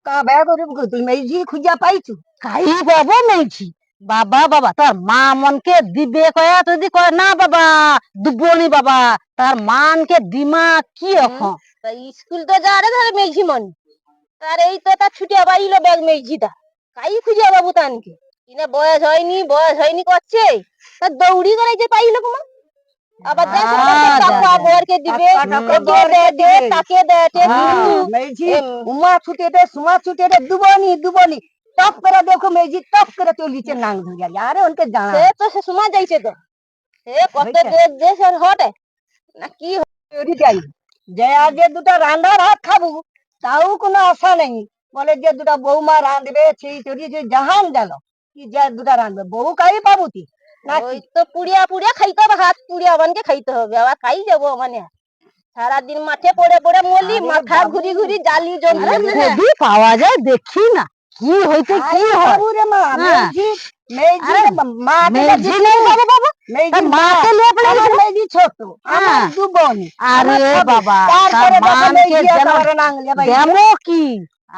কাবে করিব তুই মেজি খুঁজা পাইছু? কাই পাবো মেজি বাবা বাবা তার মা মনকে দিবে কয়া যদি কয় না বাবা দুবনি বাবা তার মানকে দিমা কি এখন স্কুল তো যা রে ধরে মেজি মন তার এই তো তার ছুটি আবার ইলো ব্যাগ মেজিটা কাই খুঁজে বাবু তানকে কিনা বয়স হয়নি করছে তার দৌড়ি করে যে পাইলো কুমা আবার টাকা বরকে দিবে তাকে মেজি উমা ছুটে দে সুমা ছুটে দে দুবনি দুবনি টপ করে দেখো মেজি টপ করে চলিছে নাং ধরিয়া আরে ওনকে জানা সে তো সে সুমা যাইছে তো সে কত দেশ হটে না কি যাই যে আগে দুটা রান্না ভাত খাবো তাও কোনো আশা নেই বলে যে দুটা বৌমা রাঁধবে সেই চড়ি যে জাহান গেল কি যে দুটা রাঁধবে বউ কাই পাবো তুই ওই তো পুড়িয়া পুড়িয়া খাইতে হবে হাত পুড়িয়া বানকে খাইতে হবে আবার খাই যাবো মানে সারাদিন মাঠে পড়ে পড়ে মলি মাথা ঘুরি ঘুরি জালি যদি পাওয়া যায় দেখি না কি হইতে কি হয় রে মা মেজি মেজি মা মেজি নেই বাবা বাবা মেজি মাকে নিয়ে পড়ে আমার মেজি ছোট আমার দুবনি আরে বাবা তার মানকে দেমো কি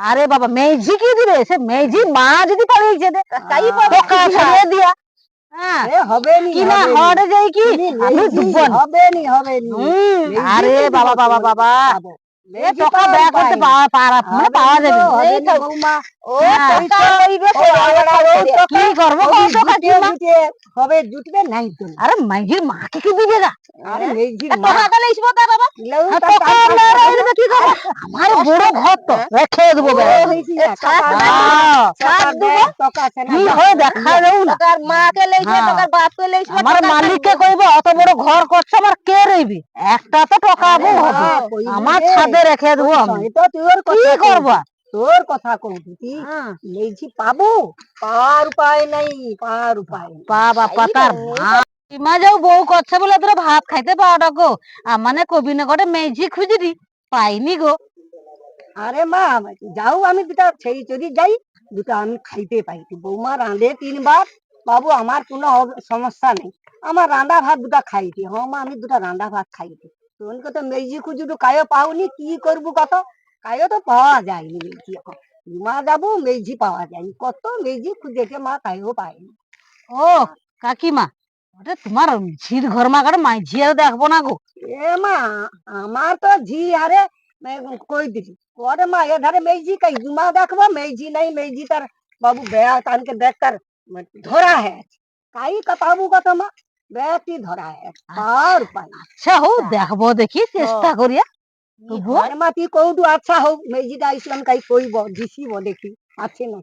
আরে বাবা মেজি কি দিবে সে মেজি মা যদি পালিয়েছে দে তাই পোকা ছেড়ে দিয়া হবে নি কি না হড়ে যাই কি আমি দুবন হবে নি আরে বাবা বাবা বাবা এ টাকা ব্যাগ করতে পাওয়া যাবে এই তো বৌমা ও টাকা লইবে কি করবো হবে জুটবে নাই তো আরে মেজির মাকে কি দিবে না আরে মেজির মা টাকা গেলে ইসবো তা বাবা আমার বড় ঘর তো রেখে দেবো কি হয় দেখা যাও না টাকার মাকে লইছে টাকার বাপকে লইছে আমার মালিককে কইব অত বড় ঘর করছে আমার কে রইবি একটা তো টকাবো হবে আমার ছাদে রেখে দেবো আমি কি করবো তোর কথা কইছি তুই মেজি পাবো পার উপায় নাই পার উপায় বাবা তার মা যাও বউ করছে বলে তোরা ভাত খাইতে পাওয়া গো মানে কবিনগরে মেজি খুঁজিরি পাইনি গো আরে মা যাও আমি দুটা সেই যদি যাই দুটা আমি খাইতে পাইছি বৌমা রাঁধে 3 বার বাবু আমার কোনো সমস্যা নেই আমার রান্না ভাত দুটা খাইছি হ্যাঁ মা আমি দুটা রান্না ভাত খাইছি তোনকে তো মেজি খুঁজুটু কায়ো পাওনি কি করবো কত কায়ো তো পাওয়া যায়নি মেজি এখন মা যাবো মেজি পাওয়া যায়নি কত মেজি খুঁজেছে মা কায়ো পায়নি ও কাকিমা ওটা তোমার ঝির ঘর মাগারে মাঝি আর দেখবো না গো এ মা আমার তো ঝি আরে কই দিছি পরে মা এ ধারে মেজি কাই মা দেখবো মেজি নাই মেজি তার বাবু বেয়া তানকে দেখ তার ধরা है কাই কাটাবু কত মা বেটি ধরা है আর পাই আচ্ছা হো দেখবো দেখি চেষ্টা করিয়া ঘর মা তুই কৌটু আচ্ছা হোক মেজিটা আইসলাম কাই কইব দিছিব দেখি আছে না